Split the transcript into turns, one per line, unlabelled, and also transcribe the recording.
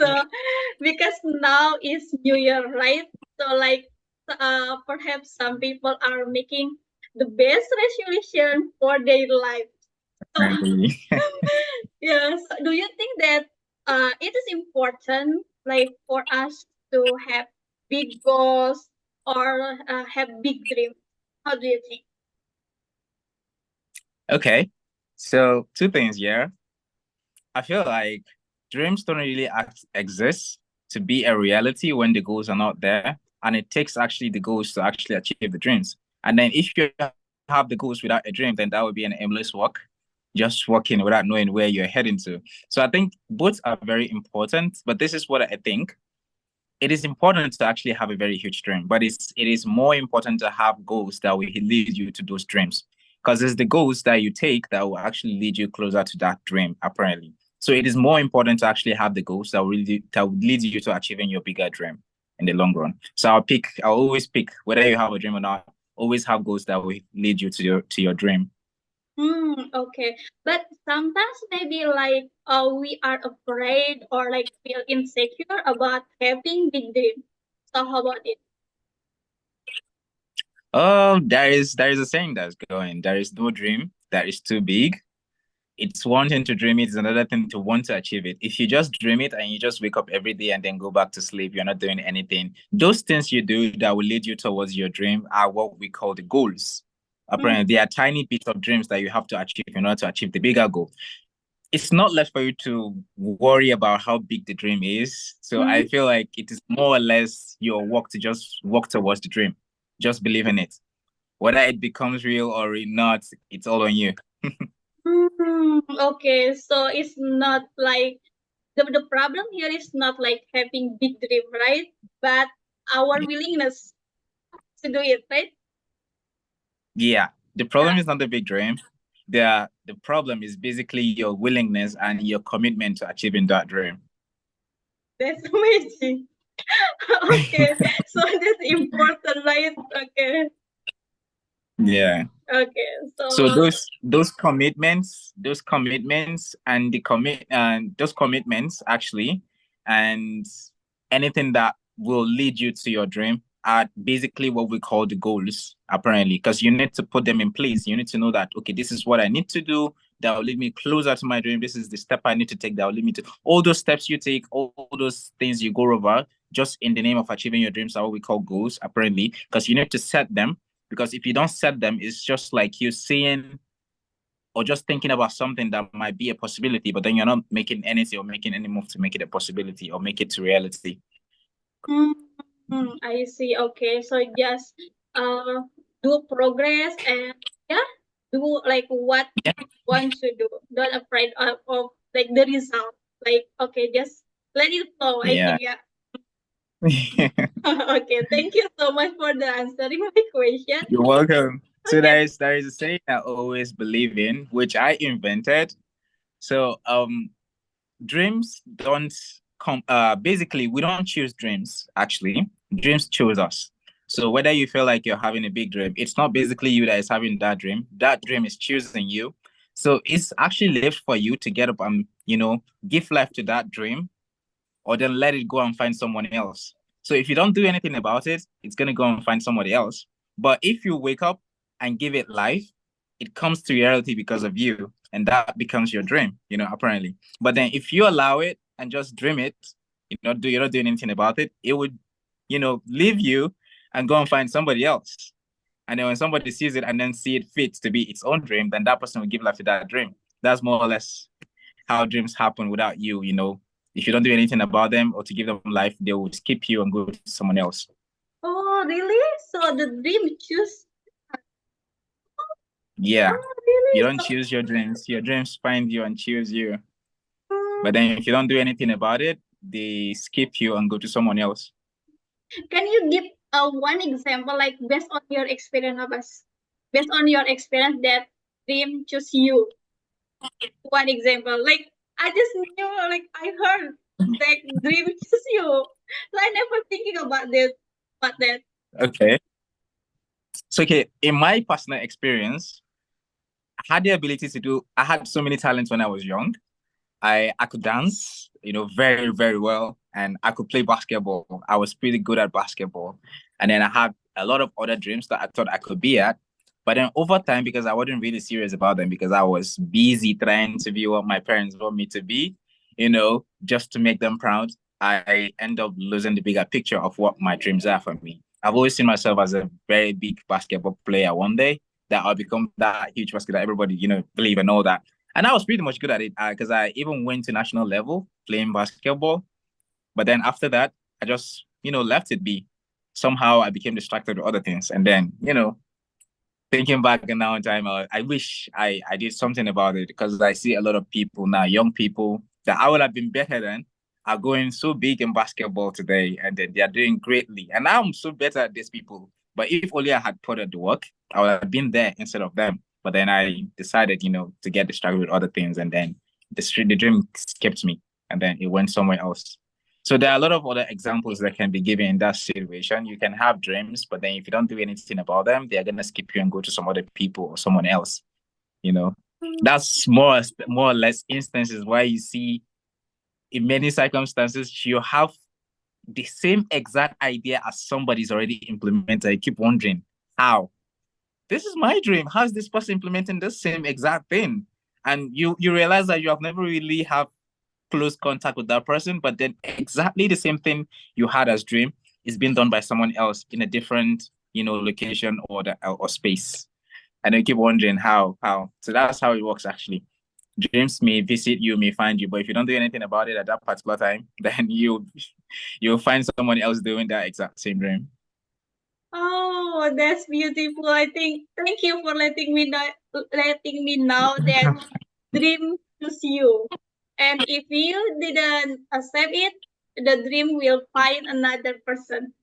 So because now is New Year, right? So like perhaps some people are making the best resolution for their life. So
Apparently.
yes, do you think that it is important like for us to have big goals or have big dreams? How do you think?
Okay. So two things, yeah. I feel like dreams don't really exist to be a reality when the goals are not there. And it takes actually the goals to actually achieve the dreams. And then if you have the goals without a dream, then that would be an aimless walk, just walking without knowing where you're heading to. So I think both are very important, but this is what I think. It is important to actually have a very huge dream, but it is more important to have goals that will lead you to those dreams. Because it's the goals that you take that will actually lead you closer to that dream, apparently. So it is more important to actually have the goals that will lead you to achieving your bigger dream in the long run. So I'll always pick whether you have a dream or not, always have goals that will lead you to your dream.
Okay. But sometimes maybe like we are afraid or like feel insecure about having big dreams. So how about it?
Oh, there is a saying that's going. There is no dream that is too big. It's one thing to dream it, it's another thing to want to achieve it. If you just dream it and you just wake up every day and then go back to sleep, you're not doing anything. Those things you do that will lead you towards your dream are what we call the goals.
Mm,
Apparently, they are tiny bits of dreams that you have to achieve in order to achieve the bigger goal. It's not left for you to worry about how big the dream is. So
mm,
I feel like it is more or less your work to just walk towards the dream. Just believe in it. Whether it becomes real or not, it's all on you.
okay, so it's not like the problem here is not like having big dream, right? But our willingness to do it, right?
Yeah, the
Yeah,
problem is not the big dream. The problem is basically your willingness and your commitment to achieving that dream.
that's amazing. Okay, so that's important, right? Okay,
Yeah.
okay,
So
so
those commitments and those commitments actually, and anything that will lead you to your dream are basically what we call the goals, apparently, because you need to put them in place. You need to know that, okay, this is what I need to do that will lead me closer to my dream. This is the step I need to take that will lead me to all those steps you take, all those things you go over just in the name of achieving your dreams are what we call goals, apparently, because you need to set them because if you don't set them, it's just like you seeing or just thinking about something that might be a possibility, but then you're not making anything or making any move to make it a possibility or make it to reality.
mm, I see. Okay, so just uh do progress and yeah, do like what
Yeah.
you want to do. Don't afraid of like the result. Like okay, just let it flow. I
Yeah.
think yeah. Okay, thank you so much for the answering my question.
You're welcome. So
Okay.
there is a saying I always believe in, which I invented. So dreams don't come basically we don't choose dreams actually. Dreams choose us. So whether you feel like you're having a big dream, it's not basically you that is having that dream. That dream is choosing you. So it's actually left for you to get up and give life to that dream or then let it go and find someone else. So if you don't do anything about it, it's gonna go and find somebody else. But if you wake up and give it life, it comes to reality because of you, and that becomes your dream, apparently. But then if you allow it and just dream it, you're not doing anything about it, it would, leave you and go and find somebody else. And then when somebody sees it and then see it fit to be its own dream, then that person will give life to that dream. That's more or less how dreams happen without you. If you don't do anything about them or to give them life, they will skip you and go to someone else.
Oh, really? So the dream choose?
Yeah.
Oh,
You
really?
don't
So,
choose your dreams. Your dreams find you and choose you.
mm,
But then if you don't do anything about it, they skip you and go to someone else.
can you give one example, like based on your experience, Abbas? Based on your experience, that dream choose you. One example, like I just knew, like I heard that dream choose you. So I never thinking about this, but that.
Okay. So okay, in my personal experience, I had so many talents when I was young. I could dance, very, very well, and I could play basketball. I was pretty good at basketball. And then I had a lot of other dreams that I thought I could be at. But then over time, because I wasn't really serious about them, because I was busy trying to be what my parents want me to be, just to make them proud, I end up losing the bigger picture of what my dreams are for me. I've always seen myself as a very big basketball player one day, that I'll become that huge basketball that everybody, believe and all that. And I was pretty much good at it because I even went to national level playing basketball. But then after that, I just, left it be. Somehow I became distracted with other things. And then, thinking back and now in time, I wish I did something about it because I see a lot of people now, young people that I would have been better than, are going so big in basketball today, and then they are doing greatly. And I'm so better at these people. But if only I had put in the work, I would have been there instead of them. But then I decided, to get distracted with other things, and then the dream skipped me, and then it went somewhere else. So there are a lot of other examples that can be given in that situation. You can have dreams, but then if you don't do anything about them, they're gonna skip you and go to some other people or someone else. You know, that's more or less instances where you see in many circumstances you have the same exact idea as somebody's already implemented. You keep wondering how. This is my dream. How is this person implementing the same exact thing? And you realize that you have never really have close contact with that person, but then exactly the same thing you had as dream is being done by someone else in a different, location or space. And you keep wondering how. So that's how it works actually. Dreams may visit you, may find you, but if you don't do anything about it at that particular time, then you'll find someone else doing that exact same dream.
Oh, that's beautiful. I think thank you for letting me know that dream choose you. And if you didn't accept it, the dream will find another person.